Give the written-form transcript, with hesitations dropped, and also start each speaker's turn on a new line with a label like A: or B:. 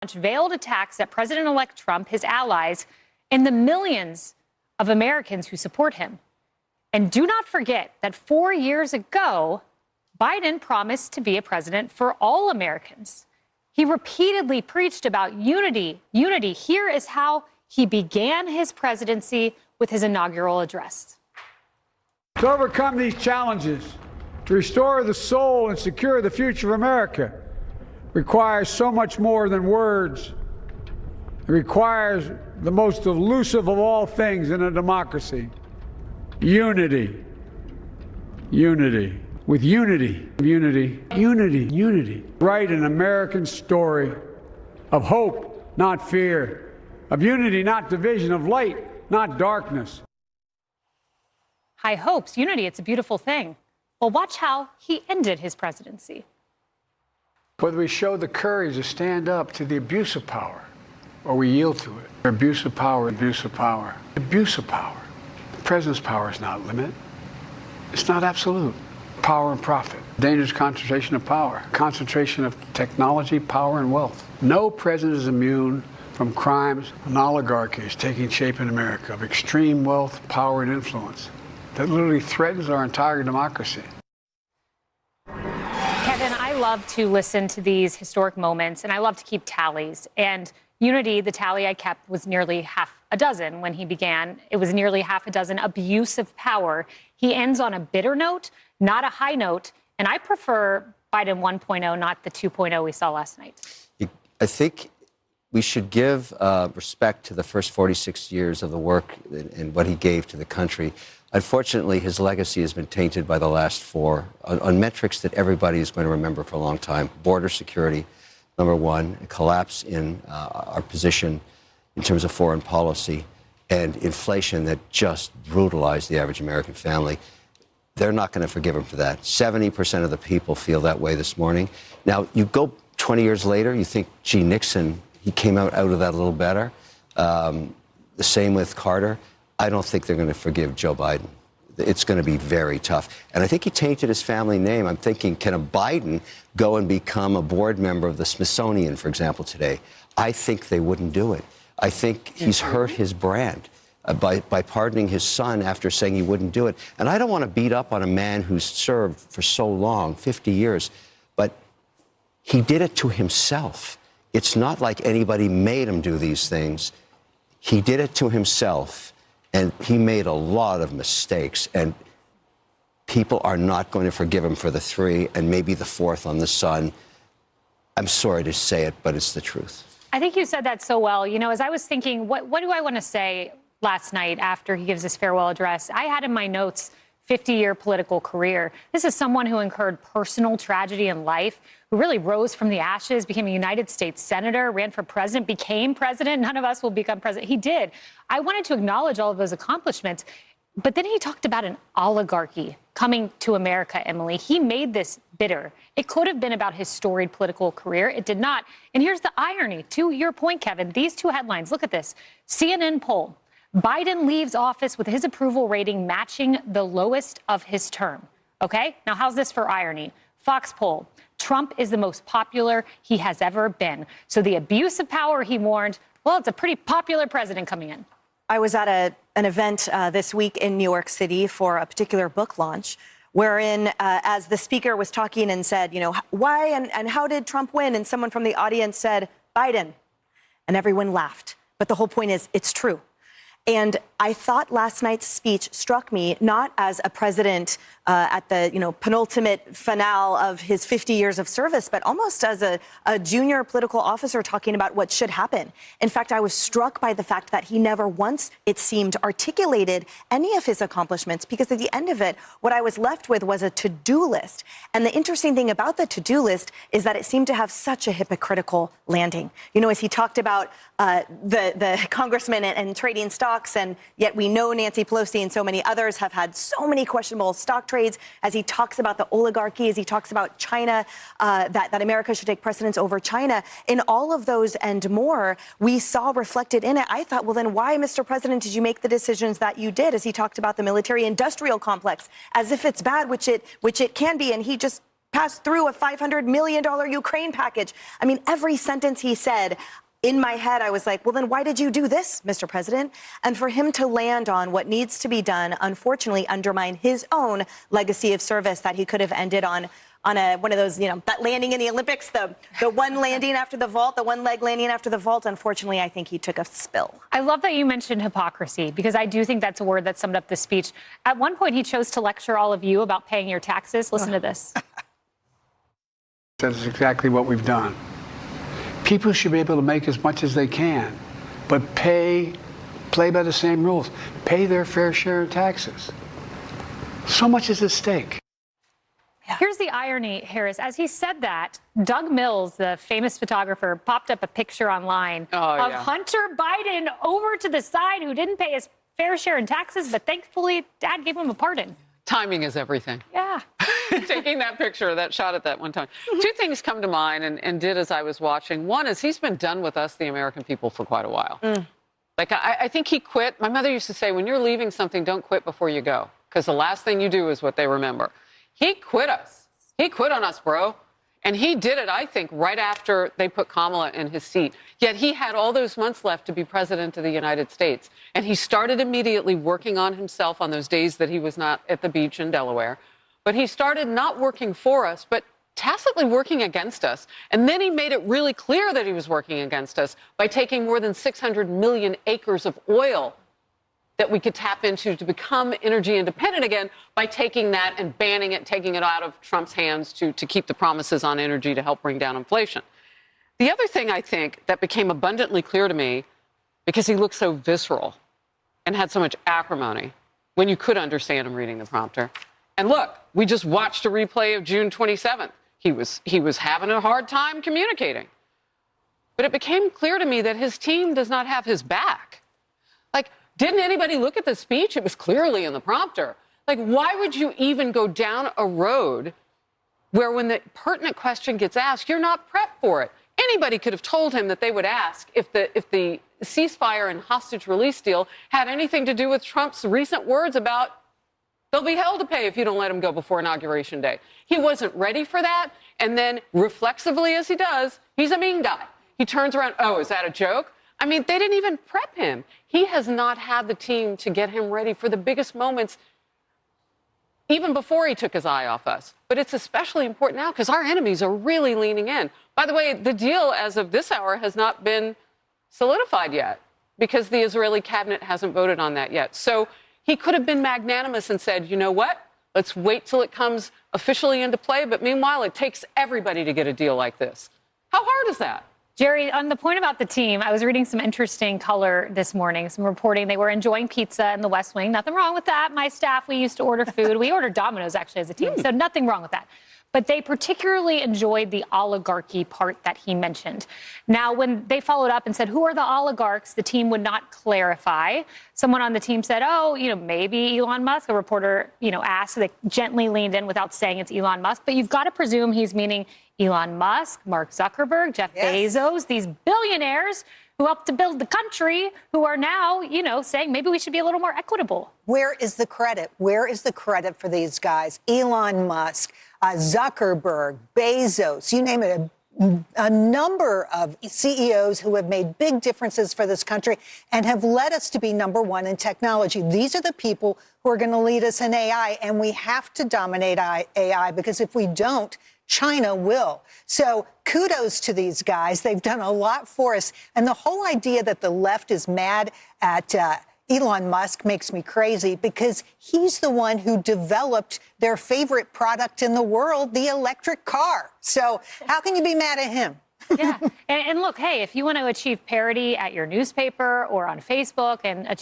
A: veiled attacks at President-elect Trump, his allies, and the millions of Americans who support him. And do not forget that 4 years ago, Biden promised to be a president for all Americans. He repeatedly preached about unity. Here is how he began his presidency with his inaugural address.
B: To overcome these challenges, to restore the soul and secure the future of America, requires so much more than words. It requires the most elusive of all things in a democracy: unity. Unity. With unity, write an American story of hope, not fear, of unity, not division, of light, not darkness.
A: High hopes, unity, it's a beautiful thing. Well, watch how he ended his presidency.
B: Whether we show the courage to stand up to the abuse of power or we yield to it. Abuse of power, abuse of power, abuse of power. The president's power is not limited. It's not absolute. Power and profit. Dangerous concentration of power. Concentration of technology, power, and wealth. No president is immune from crimes and oligarchies taking shape in America of extreme wealth, power, and influence that literally threatens our entire democracy.
A: Kevin, I love to listen to these historic moments, and I love to keep tallies. And unity, the tally I kept, was nearly half a dozen when he began. It was nearly half a dozen abuse of power. He ends on a bitter note, not a high note. And I prefer Biden 1.0, not the 2.0 we saw last night.
C: I think we should give respect to the first 46 years of the work and what he gave to the country. Unfortunately, his legacy has been tainted by the last four on metrics that everybody is going to remember for a long time. Border security, number one, a collapse in our position in terms of foreign policy, and inflation that just brutalized the average American family. They're not going to forgive him for that. 70% of the people feel that way this morning. Now, you go 20 years later, you think, gee, Nixon, he came out of that a little better. The same with Carter. I don't think they're going to forgive Joe Biden. It's going to be very tough. And I think he tainted his family name. I'm thinking, can a Biden go and become a board member of the Smithsonian, for example, today? I think they wouldn't do it. I think he's hurt his brand by pardoning his son after saying he wouldn't do it. And I don't want to beat up on a man who's served for so long, 50 years, but he did it to himself. It's not like anybody made him do these things. He did it to himself, and he made a lot of mistakes, and people are not going to forgive him for the three and maybe the fourth on the son. I'm sorry to say it, but it's the truth.
A: I think you said that so well. You know, as I was thinking, what do I want to say last night after he gives his farewell address? I had in my notes 50-year political career. This is someone who incurred personal tragedy in life, who really rose from the ashes, became a United States senator, ran for president, became president. None of us will become president. He did. I wanted to acknowledge all of those accomplishments. But then he talked about an oligarchy coming to America, Emily. He made this bitter. It could have been about his storied political career. It did not. And here's the irony. To your point, Kevin, these two headlines. Look at this. CNN poll. Biden leaves office with his approval rating matching the lowest of his term. Okay? Now, how's this for irony? Fox poll. Trump is the most popular he has ever been. So the abuse of power, he warned, well, it's a pretty popular president coming in.
D: I was at an event this week in New York City for a particular book launch, wherein as the speaker was talking and said, you know, why and how did Trump win? And someone from the audience said, Biden. And everyone laughed. But the whole point is, it's true. And I thought last night's speech struck me not as a president at the penultimate finale of his 50 years of service, but almost as a junior political officer talking about what should happen. In fact, I was struck by the fact that he never once, it seemed, articulated any of his accomplishments, because at the end of it, what I was left with was a to-do list. And the interesting thing about the to-do list is that it seemed to have such a hypocritical landing. You know, as he talked about the congressman and trading stocks, and yet we know Nancy Pelosi and so many others have had so many questionable stock trades, as he talks about the oligarchy, as he talks about China, that America should take precedence over China. In all of those and more, we saw reflected in it. I thought, well, then why, Mr. President, did you make the decisions that you did? As he talked about the military industrial complex, as if it's bad, which it can be. And he just pass through a $500 million Ukraine package. I mean, every sentence he said, in my head, I was like, well, then why did you do this, Mr. President? And for him to land on what needs to be done, unfortunately, undermine his own legacy of service that he could have ended on one of those, that landing in the Olympics, the one landing after the vault, the one leg landing after the vault. Unfortunately, I think he took a spill.
A: I love that you mentioned hypocrisy, because I do think that's a word that summed up the speech. At one point, he chose to lecture all of you about paying your taxes. Listen to this.
B: That's exactly what we've done. People should be able to make as much as they can, but play by the same rules. Pay their fair share of taxes. So much is at stake.
A: Here's the irony, Harris. As he said that, Doug Mills, the famous photographer, popped up a picture online of Hunter Biden over to the side, who didn't pay his fair share in taxes, but thankfully Dad gave him a pardon.
E: Timing is everything.
A: Yeah.
E: Taking that picture, that shot at that one time. Two things come to mind and did as I was watching. One is he's been done with us, the American people, for quite a while. Like, I think he quit. My mother used to say, when you're leaving something, don't quit before you go, because the last thing you do is what they remember. He quit us. He quit on us, bro. And he did it, I think, right after they put Kamala in his seat. Yet he had all those months left to be president of the United States. And he started immediately working on himself on those days that he was not at the beach in Delaware. But he started not working for us, but tacitly working against us. And then he made it really clear that he was working against us by taking more than 600 million acres of oil that we could tap into to become energy independent again, by taking that and banning it, taking it out of Trump's hands to keep the promises on energy to help bring down inflation. The other thing I think that became abundantly clear to me, because he looked so visceral and had so much acrimony when you could understand him reading the prompter. And look, we just watched a replay of June 27th. He was having a hard time communicating. But it became clear to me that his team does not have his back. Like, didn't anybody look at the speech? It was clearly in the prompter. Like, why would you even go down a road where when the pertinent question gets asked, you're not prepped for it? Anybody could have told him that they would ask if the ceasefire and hostage release deal had anything to do with Trump's recent words about they'll be hell to pay if you don't let them go before Inauguration Day. He wasn't ready for that. And then reflexively, as he does, he's a mean guy. He turns around, oh, is that a joke? I mean, they didn't even prep him. He has not had the team to get him ready for the biggest moments, even before he took his eye off us. But it's especially important now because our enemies are really leaning in. By the way, the deal as of this hour has not been solidified yet because the Israeli cabinet hasn't voted on that yet. So he could have been magnanimous and said, you know what? Let's wait till it comes officially into play. But meanwhile, it takes everybody to get a deal like this. How hard is that?
A: Jerry, on the point about the team, I was reading some interesting color this morning, some reporting. They were enjoying pizza in the West Wing. Nothing wrong with that. My staff, we used to order food. We ordered Domino's, actually, as a team, so nothing wrong with that. But they particularly enjoyed the oligarchy part that he mentioned. Now, when they followed up and said, who are the oligarchs, the team would not clarify. Someone on the team said, oh, maybe Elon Musk. A reporter, asked, so they gently leaned in without saying it's Elon Musk. But you've got to presume he's meaning Elon Musk, Mark Zuckerberg, Jeff Bezos, these billionaires who helped to build the country, who are now, saying maybe we should be a little more equitable.
F: Where is the credit? Where is the credit for these guys? Elon Musk, Zuckerberg, Bezos, you name it, a number of CEOs who have made big differences for this country and have led us to be number one in technology. These are the people who are going to lead us in AI, and we have to dominate AI because if we don't, China will. So kudos to these guys. They've done a lot for us. And the whole idea that the left is mad at Elon Musk makes me crazy because he's the one who developed their favorite product in the world, the electric car. So how can you be mad at him?
A: Yeah. And look, hey, if you want to achieve parity at your newspaper or on Facebook and achieve